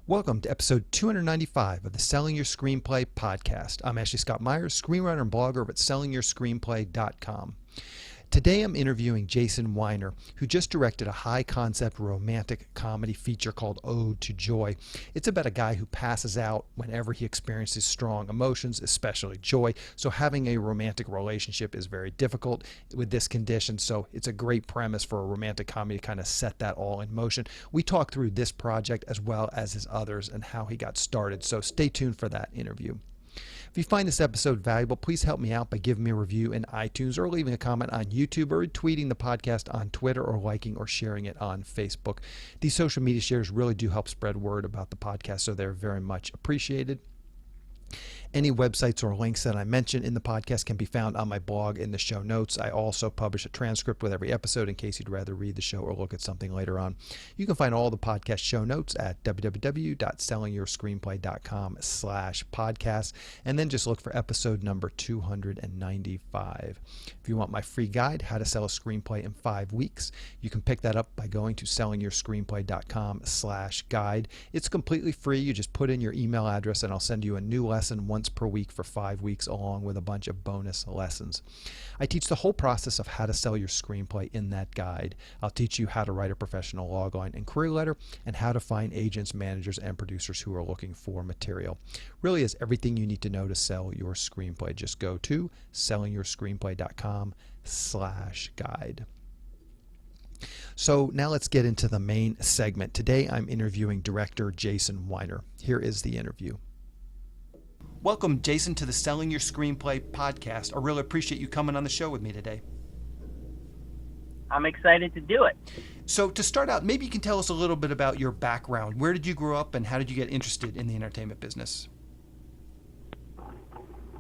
Welcome to episode 295 of the Selling Your Screenplay podcast. I'm Ashley Scott Myers, screenwriter and blogger at sellingyourscreenplay.com. Today I'm interviewing Jason Weiner, who just directed a high-concept romantic comedy feature called Ode To Joy. It's about a guy who passes out whenever he experiences strong emotions, especially joy. So having a romantic relationship is very difficult with this condition, so it's a great premise for a romantic comedy to kind of set that all in motion. We talk through this project as well as his others and how he got started, so stay tuned for that interview. If you find this episode valuable, please help me out by giving me a review in iTunes or leaving a comment on YouTube or retweeting the podcast on Twitter or liking or sharing it on Facebook. These social media shares really do help spread word about the podcast, so they're very much appreciated. Any websites or links that I mention in the podcast can be found on my blog in the show notes. I also publish a transcript with every episode in case you'd rather read the show or look at something later on. You can find all the podcast show notes at www.sellingyourscreenplay.com/podcast, and then just look for episode number 295. If you want my free guide, How to Sell a Screenplay in 5 Weeks, you can pick that up by going to sellingyourscreenplay.com/guide. It's completely free. You just put in your email address and I'll send you a new lesson once per week for 5 weeks, along with a bunch of bonus lessons. I teach the whole process of how to sell your screenplay in that guide. I'll teach you how to write a professional logline and career letter and how to find agents, managers, and producers who are looking for material. Really is everything you need to know to sell your screenplay. Just go to sellingyourscreenplay.com/guide. So now let's get into the main segment. Today I'm interviewing director Jason Weiner. Here is the interview. Welcome, Jason, to the Selling Your Screenplay podcast. I really appreciate you coming on the show with me today. I'm excited to do it. So to start out, maybe you can tell us a little bit about your background. Where did you grow up and how did you get interested in the entertainment business?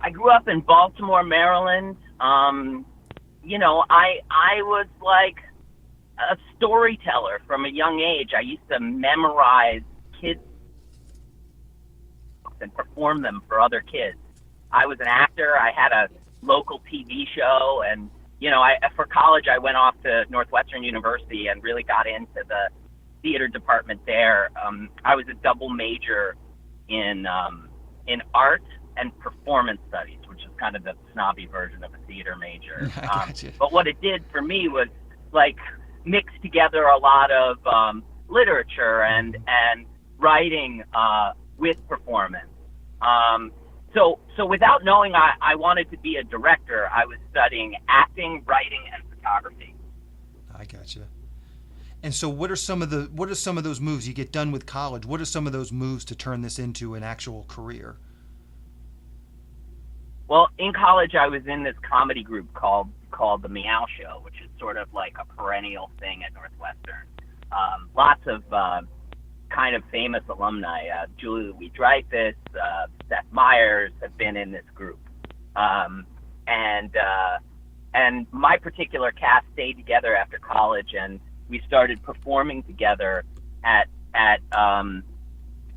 I grew up in Baltimore, Maryland. I was like a storyteller from a young age. I used to memorize kids and perform them for other kids. I was an actor. I had a local TV show, and for college I went off to Northwestern University and really got into the theater department there. I was a double major in art and performance studies, which is kind of the snobby version of a theater major. But what it did for me was like mix together a lot of literature and writing with performance. So without knowing I wanted to be a director, I was studying acting, writing, and photography. I gotcha. And so what are some of those moves you get done with college? What are some of those moves to turn this into an actual career? Well, in college I was in this comedy group called The Meow Show, which is sort of like a perennial thing at Northwestern. Lots of kind of famous alumni, Julie Louis-Dreyfus, Seth Meyers have been in this group, and my particular cast stayed together after college, and we started performing together at the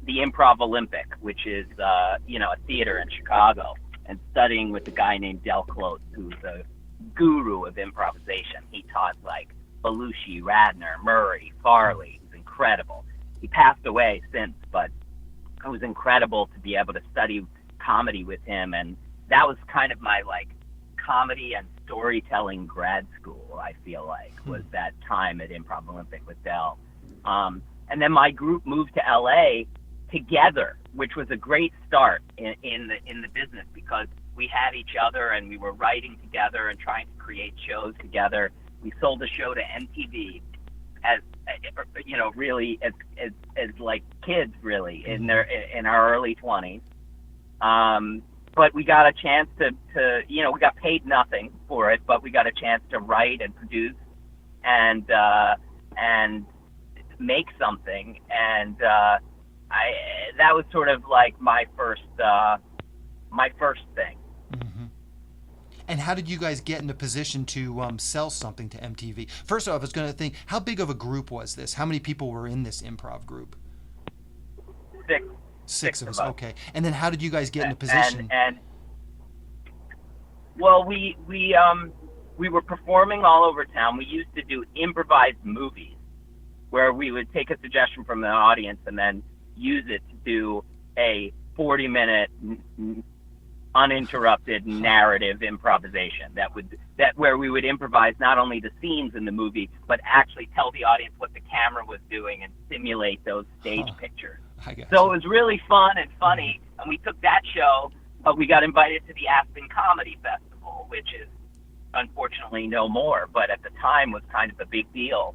Improv Olympic, which is a theater in Chicago, and studying with a guy named Del Close, who's a guru of improvisation. He taught like Belushi, Radner, Murray, Farley. He's incredible. He passed away since, but it was incredible to be able to study comedy with him. And that was kind of my like comedy and storytelling grad school, I feel like, was that time at Improv Olympic with Del. And then my group moved to LA together, which was a great start in the business because we had each other and we were writing together and trying to create shows together. We sold a show to MTV as really as like kids, really in our early 20s. But we got a chance to we got paid nothing for it, but we got a chance to write and produce and make something. And that was sort of like my first thing. Mm-hmm. And how did you guys get in a position to sell something to MTV? First off, I was going to think, how big of a group was this? How many people were in this improv group? Six of us. Okay. And then how did you guys get in a position? Well, we were performing all over town. We used to do improvised movies where we would take a suggestion from the audience and then use it to do a 40-minute uninterrupted narrative improvisation where we would improvise not only the scenes in the movie, but actually tell the audience what the camera was doing and simulate those stage pictures. So it was really fun and funny, and we took that show. We got invited to the Aspen Comedy Festival, which is unfortunately no more, but at the time was kind of a big deal.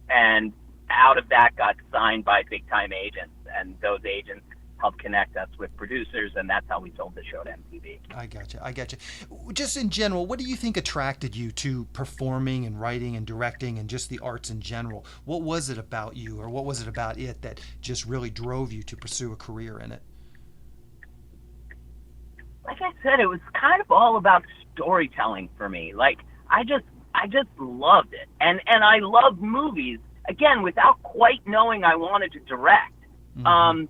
And out of that got signed by big-time agents, and those agents helped connect us with producers, and that's how we sold the show to MTV. I gotcha. Just in general, what do you think attracted you to performing and writing and directing and just the arts in general? What was it about you, or what was it about it that just really drove you to pursue a career in it? Like I said, it was kind of all about storytelling for me. Like, I just loved it. And I loved movies, again, without quite knowing I wanted to direct. Mm-hmm.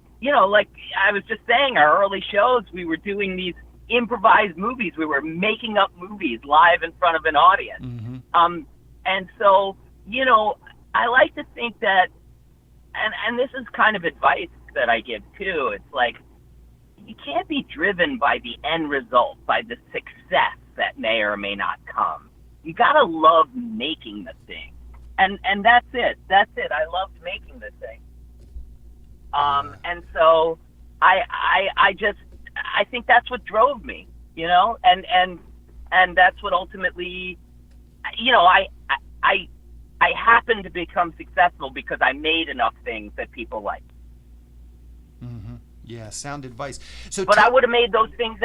Like I was just saying, our early shows, we were doing these improvised movies. We were making up movies live in front of an audience. Mm-hmm. And so, I like to think that, and this is kind of advice that I give too. It's like, you can't be driven by the end result, by the success that may or may not come. You gotta love making the thing. And that's it. I loved making the thing. And so I think that's what drove me, and that's what ultimately, I happened to become successful because I made enough things that people liked. Mm-hmm. Yeah, sound advice. But I would have made those things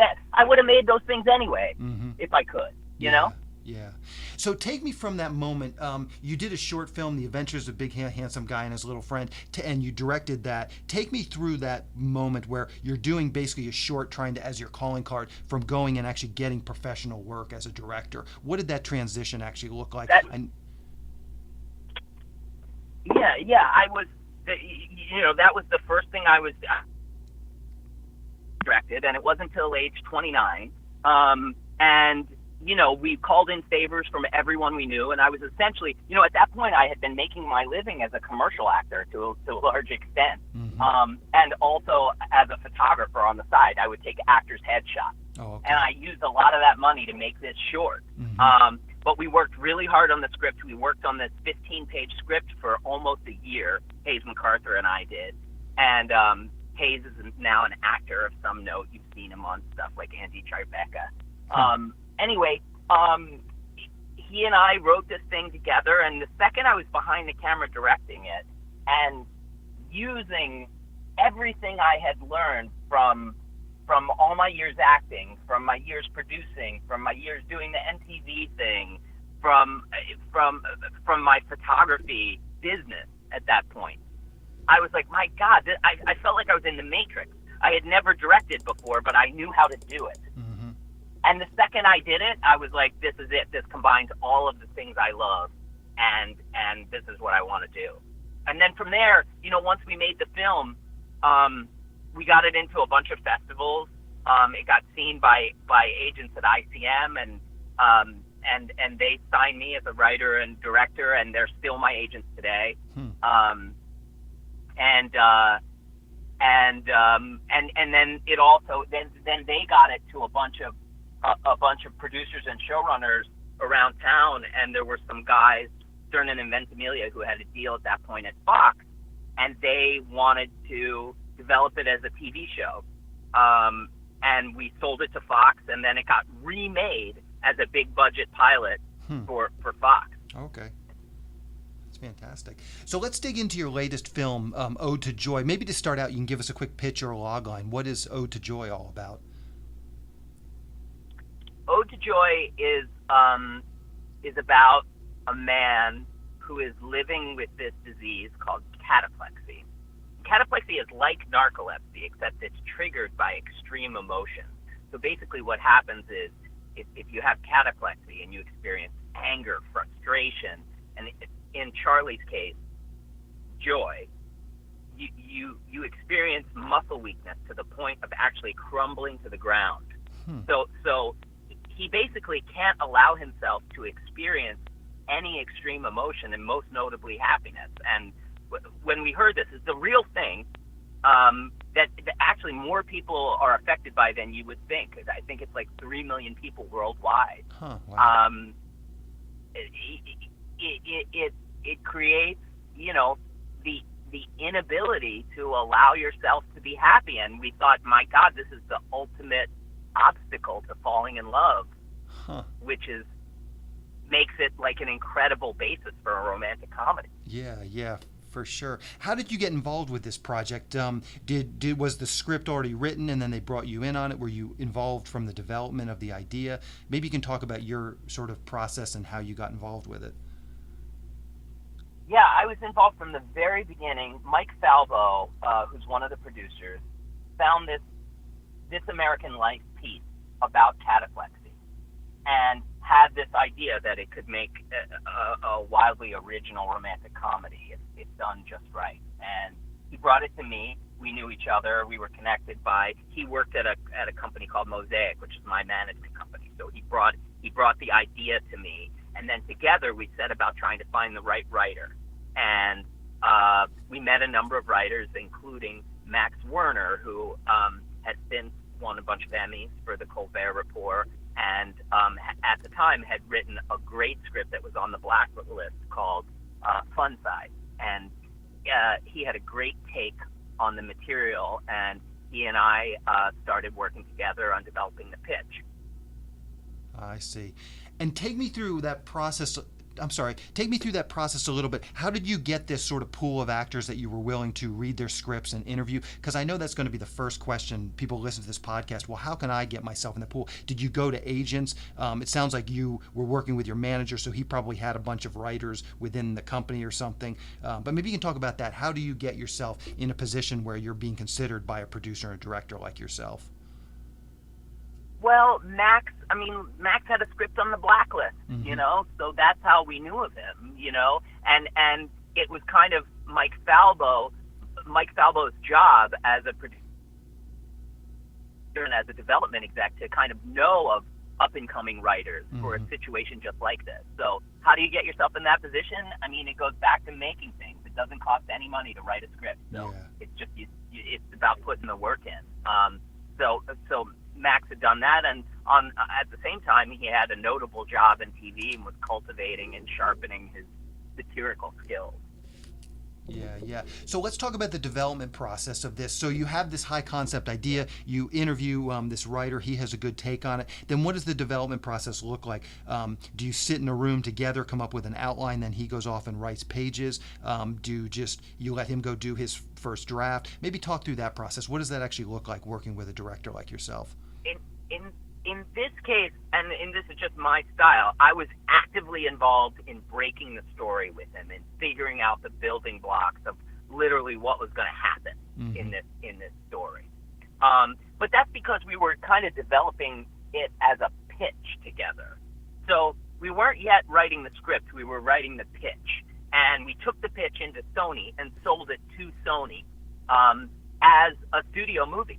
anyway, mm-hmm. if I could, you know? Yeah. So take me from that moment. You did a short film, The Adventures of Big Handsome Guy and His Little Friend, and you directed that. Take me through that moment where you're doing basically a short, trying to, as your calling card, from going and actually getting professional work as a director. What did that transition actually look like? Yeah, I was, that was the first thing I was directed, and it wasn't until age 29. And we called in favors from everyone we knew, and I was essentially, at that point, I had been making my living as a commercial actor to a large extent, mm-hmm. And also as a photographer on the side. I would take actors' headshots, and I used a lot of that money to make this short. Mm-hmm. But we worked really hard on the script. We worked on this 15-page script for almost a year. Hayes MacArthur and I did, and Hayes is now an actor of some note. You've seen him on stuff like Andy Tribeca. Anyway, he and I wrote this thing together, and the second I was behind the camera directing it and using everything I had learned from all my years acting, from my years producing, from my years doing the MTV thing, from my photography business at that point, I was like, my God, I felt like I was in the Matrix. I had never directed before, but I knew how to do it. Mm-hmm. And the second I did it, I was like, this is it. This combines all of the things I love, and this is what I want to do. And then from there, once we made the film, we got it into a bunch of festivals. It got seen by agents at ICM, and they signed me as a writer and director, and they're still my agents today. And then it also then they got it to a bunch of producers and showrunners around town, and there were some guys, Cernan and Ventimiglia, who had a deal at that point at Fox, and they wanted to develop it as a TV show. And we sold it to Fox, and then it got remade as a big budget pilot for Fox. Okay. That's fantastic. So let's dig into your latest film, Ode to Joy. Maybe to start out, you can give us a quick pitch or a log line. What is Ode to Joy all about? Ode to Joy is about a man who is living with this disease called cataplexy. Cataplexy is like narcolepsy, except it's triggered by extreme emotions. So basically what happens is if you have cataplexy and you experience anger, frustration, and in Charlie's case, joy, you experience muscle weakness to the point of actually crumbling to the ground. So he basically can't allow himself to experience any extreme emotion, and most notably happiness. And when we heard this, it's the real thing, that actually more people are affected by than you would think. I think it's like 3 million people worldwide. Huh, wow. It creates, the inability to allow yourself to be happy. And we thought, my God, this is the ultimate obstacle to falling in love, which makes it like an incredible basis for a romantic comedy. Yeah, for sure. How did you get involved with this project? Was the script already written and then they brought you in on it? Were you involved from the development of the idea? Maybe you can talk about your sort of process and how you got involved with it. Yeah, I was involved from the very beginning. Mike Falbo, who's one of the producers, found this American Life piece about cataplexy and had this idea that it could make a wildly original romantic comedy if done just right. And he brought it to me. We knew each other. We were connected he worked at a company called Mosaic, which is my management company. So he brought the idea to me. And then together we set about trying to find the right writer. And we met a number of writers, including Max Werner, who has since won a bunch of Emmys for the Colbert Report, and at the time had written a great script that was on the blacklist called Fun Side. And he had a great take on the material, and he and I started working together on developing the pitch. I see. And take me through that process. Take me through that process a little bit. How did you get this sort of pool of actors that you were willing to read their scripts and interview? Because I know that's going to be the first question people listen to this podcast. Well, how can I get myself in the pool? Did you go to agents? It sounds like you were working with your manager, so he probably had a bunch of writers within the company or something. But maybe you can talk about that. How do you get yourself in a position where you're being considered by a producer and a director like yourself? Well, Max had a script on the blacklist, so that's how we knew of him, and it was kind of Mike Falbo's job as a producer and as a development exec to kind of know of up-and-coming writers for a situation just like this. So how do you get yourself in that position? I mean, it goes back to making things. It doesn't cost any money to write a script, so it's just it's about putting the work in. So Max had done that, and at the same time, he had a notable job in TV and was cultivating and sharpening his satirical skills. Yeah. So let's talk about the development process of this. So you have this high concept idea, you interview this writer, he has a good take on it. Then what does the development process look like? Do you sit in a room together, come up with an outline, then he goes off and writes pages? Do you let him go do his first draft? Maybe talk through that process. What does that actually look like working with a director like yourself? In this case, and this is just my style, I was actively involved in breaking the story with him and figuring out the building blocks of literally what was going to happen in this story. But that's because we were kind of developing it as a pitch together. So we weren't yet writing the script; we were writing the pitch, and we took the pitch into Sony and sold it to Sony as a studio movie.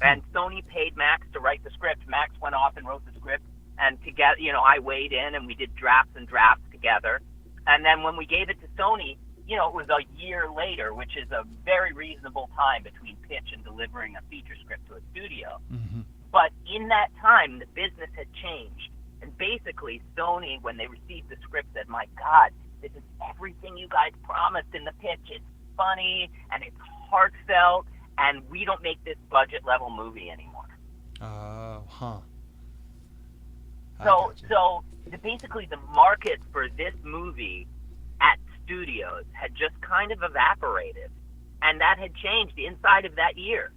And Sony paid Max to write the script. Max went off and wrote the script, and together, I weighed in, and we did drafts and drafts together. And then when we gave it to Sony, it was a year later, which is a very reasonable time between pitch and delivering a feature script to a studio. But in that time, the business had changed, and basically Sony, when they received the script, said, "My God, this is everything you guys promised in the pitch. It's funny and it's heartfelt, and we don't make this budget-level movie anymore." So basically the market for this movie at studios had just kind of evaporated, and that had changed inside of that year.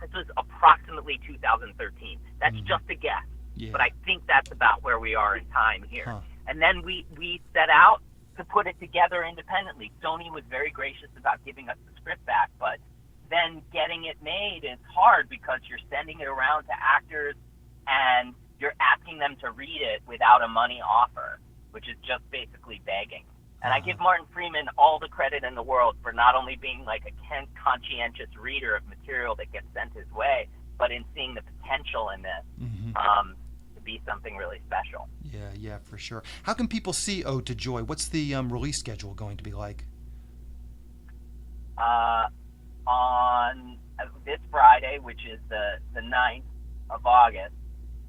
This was approximately 2013. That's just a guess, but I think that's about where we are in time here. And then we set out to put it together independently. Sony was very gracious about giving us the script back, but then getting it made is hard because you're sending it around to actors and you're asking them to read it without a money offer, which is just basically begging. And I give Martin Freeman all the credit in the world for not only being like a conscientious reader of material that gets sent his way, but in seeing the potential in this to be something really special. Yeah, for sure. How can people see Ode to Joy? What's the release schedule going to be like? on this Friday, which is the 9th of August.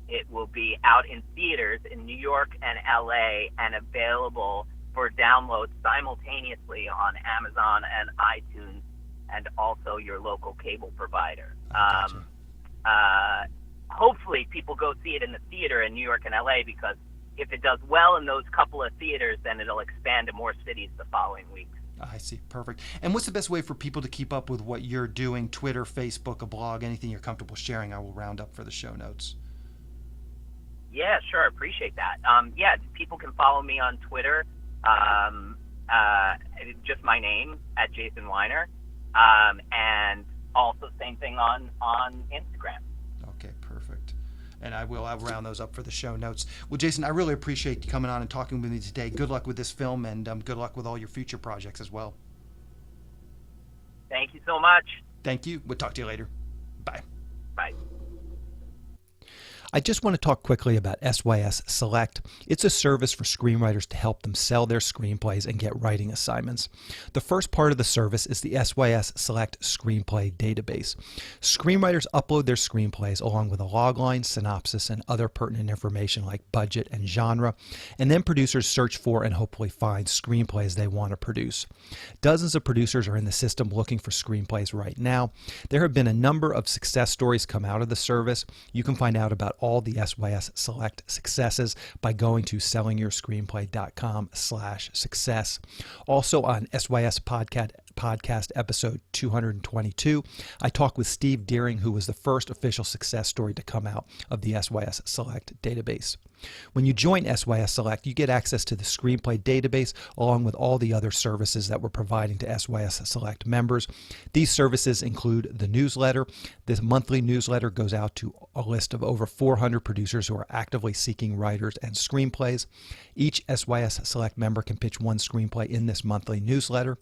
It will be out in theaters in New York and LA and available for download simultaneously on Amazon and iTunes and also your local cable provider. Gotcha. Hopefully people go see it in the theater in New York and LA, because if it does well in those couple of theaters, then it'll expand to more cities the following week. I see. Perfect. And what's the best way for people to keep up with what you're doing? Twitter, Facebook, a blog, anything you're comfortable sharing, I will round up for the show notes. Yeah, sure. Appreciate that. People can follow me on Twitter. Just my name at Jason Weiner. And also same thing on Instagram. Okay, perfect. And I'll round those up for the show notes. Well, Jason, I really appreciate you coming on and talking with me today. Good luck with this film, and good luck with all your future projects as well. Thank you so much. Thank you. We'll talk to you later. Bye. Bye. I just want to talk quickly about SYS Select. It's a service for screenwriters to help them sell their screenplays and get writing assignments. The first part of the service is the SYS Select Screenplay Database. Screenwriters upload their screenplays along with a logline, synopsis, and other pertinent information like budget and genre, and then producers search for and hopefully find screenplays they want to produce. Dozens of producers are in the system looking for screenplays right now. There have been a number of success stories come out of the service. You can find out about all the SYS Select successes by going to sellingyourscreenplay.com/success. Also on SYS podcast episode 222, I talked with Steve Deering, who was the first official success story to come out of the SYS Select database. When you join SYS Select, you get access to the screenplay database along with all the other services that we're providing to SYS Select members. These services include the newsletter. This monthly newsletter goes out to a list of over 400 producers who are actively seeking writers and screenplays. Each SYS Select member can pitch one screenplay in this monthly newsletter.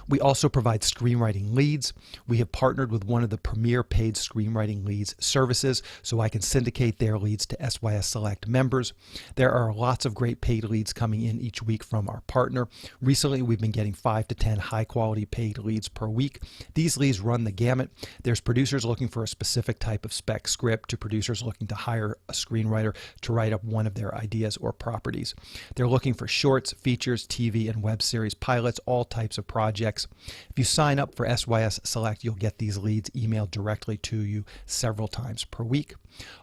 We also provide screenwriting leads. We have partnered with one of the premier paid screenwriting leads services, so I can syndicate their leads to SYS Select members. There are lots of great paid leads coming in each week from our partner. Recently, we've been getting 5 to 10 high-quality paid leads per week. These leads run the gamut. There's producers looking for a specific type of spec script to producers looking to hire a screenwriter to write up one of their ideas or properties. They're looking for shorts, features, TV, and web series pilots, all types of projects. If you sign up for SYS Select, you'll get these leads emailed directly to you several times per week.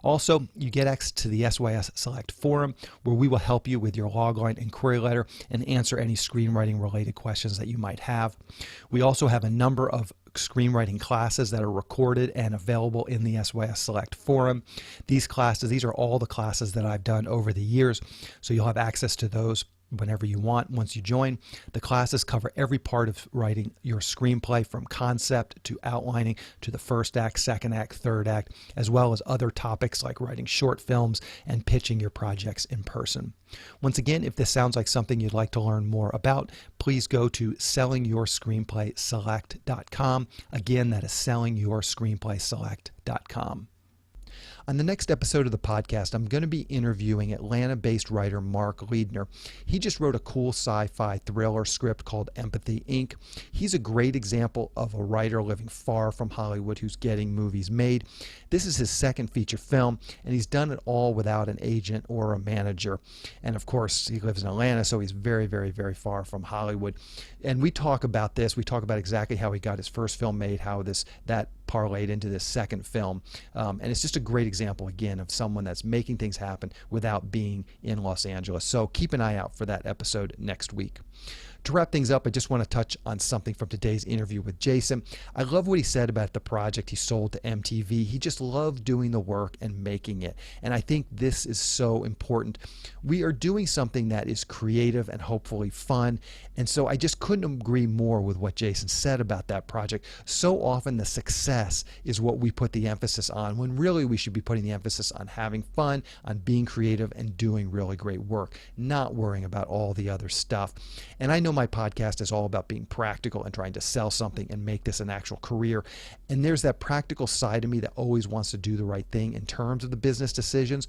Also, you get access to the SYS Select forum, where we will help you with your logline and query letter and answer any screenwriting related questions that you might have. We also have a number of screenwriting classes that are recorded and available in the SYS Select forum. These are all the classes that I've done over the years, so you'll have access to those whenever you want once you join. The classes cover every part of writing your screenplay, from concept to outlining to the first act, second act, third act, as well as other topics like writing short films and pitching your projects in person. Once again, if this sounds like something you'd like to learn more about, please go to sellingyourscreenplayselect.com. Again, that is sellingyourscreenplayselect.com. On the next episode of the podcast, I'm going to be interviewing Atlanta-based writer Mark Liedner. He just wrote a cool sci-fi thriller script called Empathy, Inc. He's a great example of a writer living far from Hollywood who's getting movies made. This is his second feature film, and he's done it all without an agent or a manager. And of course, he lives in Atlanta, so he's very, very, very far from Hollywood. And we talk about this. We talk about exactly how he got his first film made, how that parlayed into this second film. And it's just a great example, again, of someone that's making things happen without being in Los Angeles. So keep an eye out for that episode next week. To wrap things up, I just want to touch on something from today's interview with Jason. I love what he said about the project he sold to MTV. He just loved doing the work and making it. And I think this is so important. We are doing something that is creative and hopefully fun. And so I just couldn't agree more with what Jason said about that project. So often the success is what we put the emphasis on, when really we should be putting the emphasis on having fun, on being creative, and doing really great work, not worrying about all the other stuff. And I know my podcast is all about being practical and trying to sell something and make this an actual career. And there's that practical side of me that always wants to do the right thing in terms of the business decisions.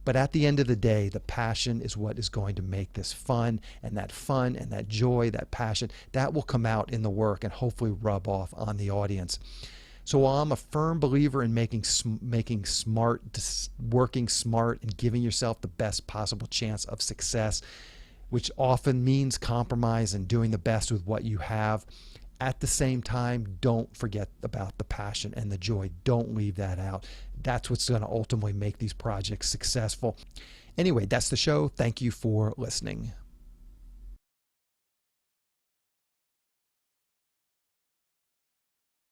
But at the end of the day, the passion is what is going to make this fun, and that joy, that passion, that will come out in the work and hopefully rub off on the audience. So while I'm a firm believer in working smart, and giving yourself the best possible chance of success, which often means compromise and doing the best with what you have, at the same time, don't forget about the passion and the joy. Don't leave that out. That's what's going to ultimately make these projects successful. Anyway, that's the show. Thank you for listening.